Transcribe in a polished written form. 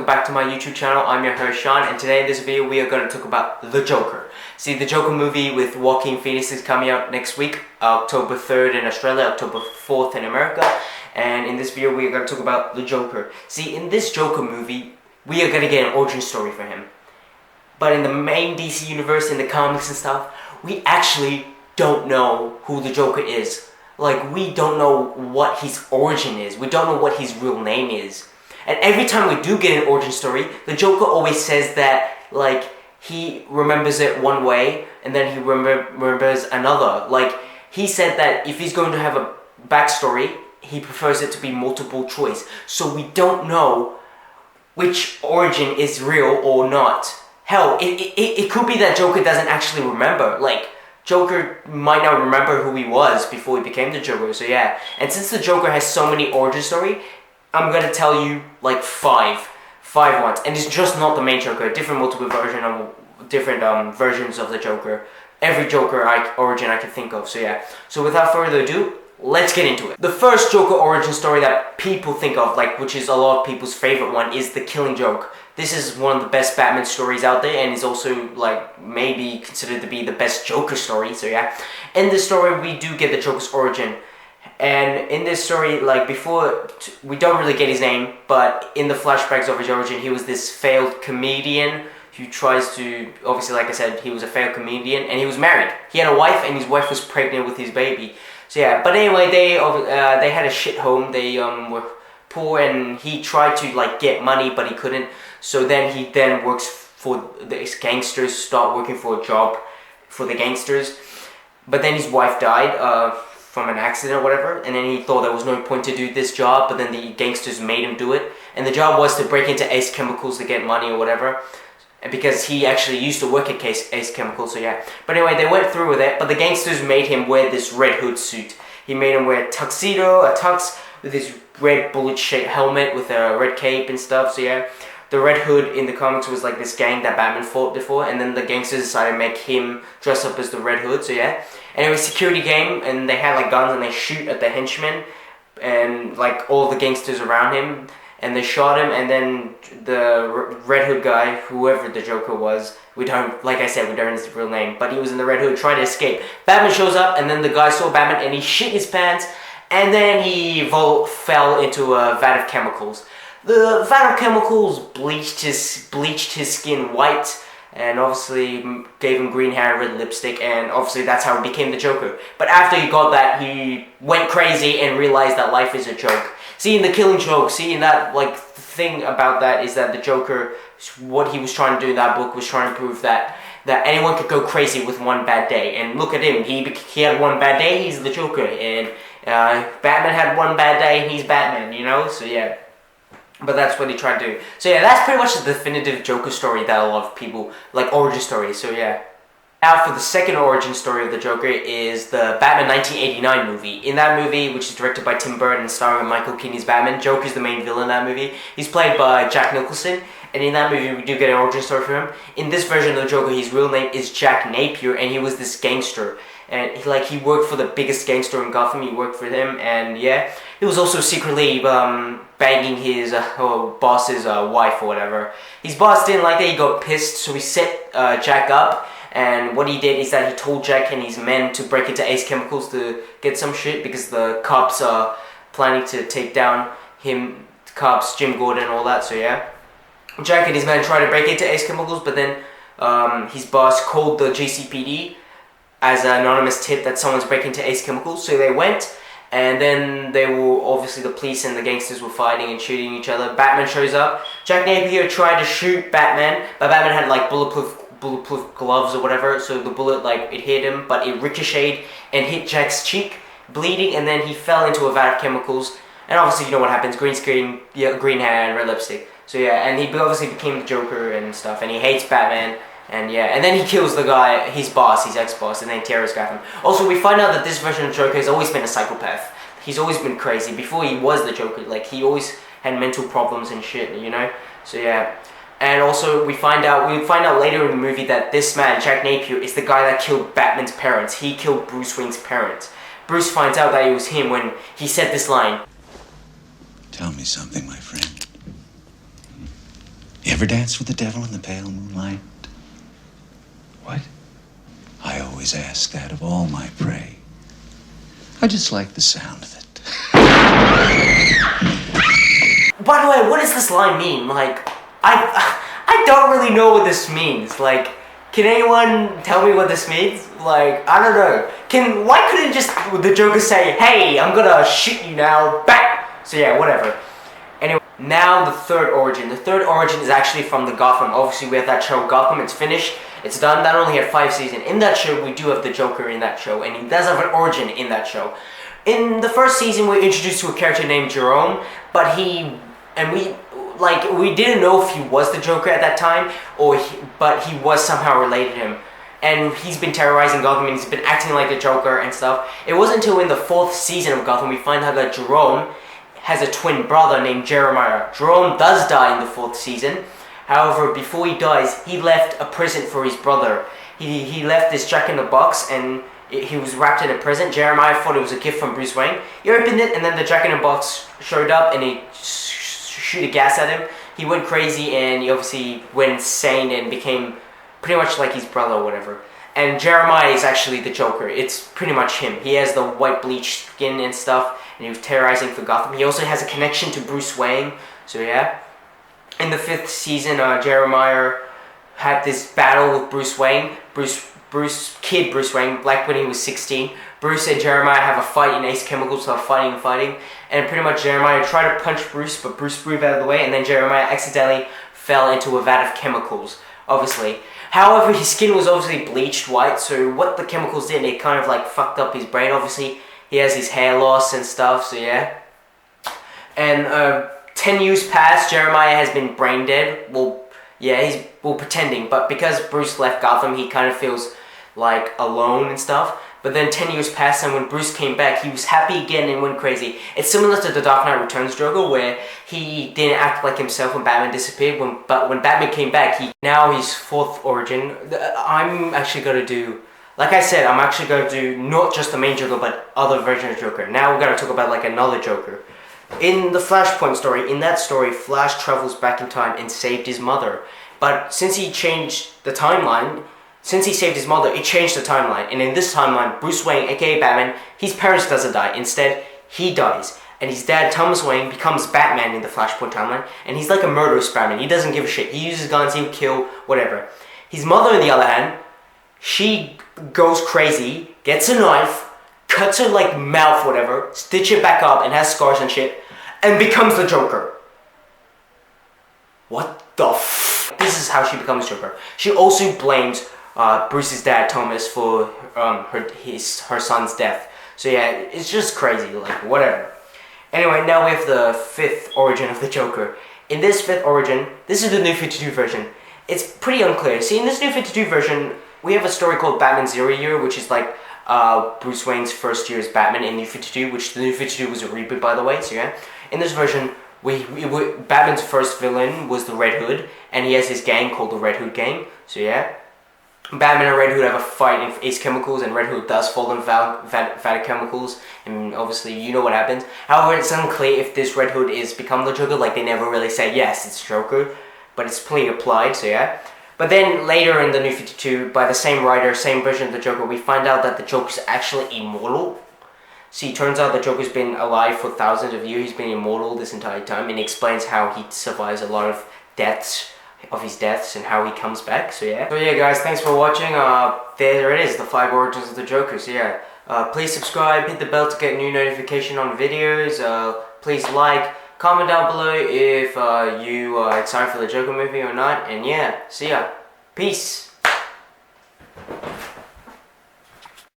back to my YouTube channel. I'm your host Shan, and today in this video we are going to talk about the Joker. See, the Joker movie with Joaquin Phoenix is coming out next week, October 3rd in Australia, October 4th in America. And in this video we are going to talk about the Joker. See, in this Joker movie, we are going to get an origin story for him. But in the main DC universe, in the comics and stuff, we actually don't know who the Joker is. Like, we don't know what his origin is. We don't know what his real name is. And every time we do get an origin story, the Joker always says that, like, he remembers it one way, and then he remembers another. Like, he said that if he's going to have a backstory, he prefers it to be multiple choice. So we don't know which origin is real or not. Hell, it could be that Joker doesn't actually remember. Like, Joker might not remember who he was before he became the Joker, so yeah. And since the Joker has so many origin story, I'm gonna tell you like five ones. And it's just not the main Joker, different versions of the Joker. Every Joker origin I can think of, so yeah. So without further ado, let's get into it. The first Joker origin story that people think of, like, which is a lot of people's favorite one, is The Killing Joke. This is one of the best Batman stories out there, and is also, like, maybe considered to be the best Joker story, so yeah. In this story, we do get the Joker's origin. And in this story, like, before, we don't really get his name, but in the flashbacks of his origin, he was this failed comedian who tries to, obviously, like I said, he was a failed comedian, and he was married. He had a wife, and his wife was pregnant with his baby. So yeah, but anyway, they had a shit home. They were poor, and he tried to, like, get money, but he couldn't. So then he works for the gangsters, start working for a job for the gangsters. But then his wife died from an accident or whatever, and then he thought there was no point to do this job, but then the gangsters made him do it. And the job was to break into Ace Chemicals to get money or whatever, because he actually used to work at Ace Chemicals, so yeah. But anyway, they went through with it, but the gangsters made him wear this red hood suit. He made him wear a tuxedo, a tux, with this red bullet-shaped helmet with a red cape and stuff, so yeah. The Red Hood in the comics was like this gang that Batman fought before, and then the gangsters decided to make him dress up as the Red Hood, so yeah. Anyway, security came, and they had like guns, and they shoot at the henchmen, and like all the gangsters around him, and they shot him, and then the Red Hood guy, whoever the Joker was, we don't, like I said, we don't know his real name, but he was in the Red Hood trying to escape. Batman shows up, and then the guy saw Batman, and he shit his pants, and then he fell into a vat of chemicals. The vat of chemicals bleached his skin white, and obviously gave him green hair and red lipstick, and obviously that's how he became the Joker. But after he got that, he went crazy and realized that life is a joke. See, in The Killing Joke, in that, like, the thing about that is that the Joker, what he was trying to do in that book was trying to prove that anyone could go crazy with one bad day. And look at him, he had one bad day, he's the Joker, and Batman had one bad day, and he's Batman, you know, so yeah. But that's what he tried to do. So yeah, that's pretty much the definitive Joker story that a lot of people, like, origin story, so yeah. Now for the second origin story of the Joker is the Batman 1989 movie. In that movie, which is directed by Tim Burton and starring Michael Keaton's Batman, Joker's the main villain in that movie. He's played by Jack Nicholson, and in that movie we do get an origin story for him. In this version of the Joker, his real name is Jack Napier, and he was this gangster. And he worked for the biggest gangster in Gotham. He worked for him, and yeah, he was also secretly banging his boss's wife or whatever. His boss didn't like that. He got pissed, so he set Jack up. And what he did is that he told Jack and his men to break into Ace Chemicals to get some shit, because the cops are planning to take down Jim Gordon and all that. So yeah, Jack and his men tried to break into Ace Chemicals, but then his boss called the GCPD as an anonymous tip that someone's breaking into Ace Chemicals. So they went, and then obviously the police and the gangsters were fighting and shooting each other. Batman shows up. Jack Napier tried to shoot Batman, but Batman had like bulletproof gloves or whatever, so the bullet, like, it hit him, but it ricocheted and hit Jack's cheek, bleeding, and then he fell into a vat of chemicals. And obviously, you know what happens, green screen, yeah, green hair and red lipstick. So yeah, and he obviously became the Joker and stuff, and he hates Batman. And yeah, and then he kills the guy, his boss, his ex-boss, and then terrorists Gotham. Also, we find out that this version of Joker has always been a psychopath. He's always been crazy. Before he was the Joker, like, he always had mental problems and shit, you know? So yeah. And also, we find out later in the movie that this man, Jack Napier, is the guy that killed Batman's parents. He killed Bruce Wayne's parents. Bruce finds out that it was him when he said this line. Tell me something, my friend. You ever dance with the devil in the pale moonlight? What? I always ask that of all my prey. I just like the sound of it. By the way, what does this line mean? Like, I don't really know what this means. Like, can anyone tell me what this means? Like, I don't know. Why couldn't just the Joker say, "Hey, I'm gonna shoot you now," bang? So yeah, whatever. Anyway, now the third origin. The third origin is actually from the Gotham. Obviously, we have that show Gotham. It's finished. It's done. That only had 5 seasons. In that show, we do have the Joker in that show, and he does have an origin in that show. In the first season, we're introduced to a character named Jerome, but we didn't know if he was the Joker at that time, but he was somehow related to him. And he's been terrorizing Gotham, and he's been acting like the Joker and stuff. It wasn't until in the 4th season of Gotham we find out that Jerome has a twin brother named Jeremiah. Jerome does die in the 4th season. However, before he dies, he left a present for his brother. He left this jack-in-the-box, and he was wrapped in a present. Jeremiah thought it was a gift from Bruce Wayne. He opened it, and then the jack-in-the-box showed up, and he shoot a gas at him. He went crazy, and he obviously went insane and became pretty much like his brother or whatever. And Jeremiah is actually the Joker. It's pretty much him. He has the white bleached skin and stuff, and he was terrorizing for Gotham. He also has a connection to Bruce Wayne, so yeah. In the 5th season, Jeremiah had this battle with Bruce Wayne. Bruce Wayne, like when he was 16. Bruce and Jeremiah have a fight in Ace Chemicals, so fighting. And pretty much Jeremiah tried to punch Bruce, but Bruce moved out of the way, and then Jeremiah accidentally fell into a vat of chemicals, obviously. However, his skin was obviously bleached white, so what the chemicals did, it kind of like fucked up his brain. Obviously, he has his hair loss and stuff, so yeah. And 10 years passed, Jeremiah has been brain dead. Well, yeah, he's pretending, but because Bruce left Gotham, he kind of feels like alone and stuff. But then 10 years passed, and when Bruce came back, he was happy again and went crazy. It's similar to the Dark Knight Returns Joker, where he didn't act like himself when Batman disappeared. But when Batman came back, now his 4th origin. I'm actually going to do, like I said, I'm actually going to do not just the main Joker, but other versions of Joker. Now we're going to talk about like another Joker. In the Flashpoint story, in that story, Flash travels back in time and saved his mother. But since he changed the timeline, since he saved his mother, it changed the timeline. And in this timeline, Bruce Wayne, aka Batman, his parents doesn't die. Instead, he dies. And his dad, Thomas Wayne, becomes Batman in the Flashpoint timeline. And he's like a murderous Batman. He doesn't give a shit. He uses guns, he'll kill, whatever. His mother, on the other hand, she goes crazy, gets a knife, cuts her like mouth, whatever, stitch it back up and has scars and shit, and becomes the Joker. What the f? This is how she becomes Joker. She also blames Bruce's dad, Thomas, for her son's death. So yeah, it's just crazy, like, whatever. Anyway, now we have the 5th origin of the Joker. In this 5th origin, this is the New 52 version. It's pretty unclear. See, in this New 52 version, we have a story called Batman Zero Year, which is like Bruce Wayne's first year as Batman in New 52, which the New 52 was a reboot, by the way, so yeah. In this version, Batman's first villain was the Red Hood, and he has his gang called the Red Hood Gang, so yeah. Batman and Red Hood have a fight in Ace Chemicals, and Red Hood does fall in vat of chemicals, and obviously you know what happens. However, it's unclear if this Red Hood is become the Joker. Like, they never really say, yes, it's Joker, but it's pretty applied, so yeah. But then later in the New 52, by the same writer, same version of the Joker, we find out that the Joker's actually immortal. See, it turns out the Joker's been alive for thousands of years. He's been immortal this entire time, and he explains how he survives a lot of his deaths and how he comes back, so yeah. So yeah, guys, thanks for watching. There it is, the 5 origins of the Joker, so yeah. Please subscribe, hit the bell to get new notification on videos. Please like, comment down below if you are excited for the Joker movie or not, and yeah, see ya. Peace.